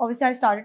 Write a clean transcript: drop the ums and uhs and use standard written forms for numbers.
obviously I started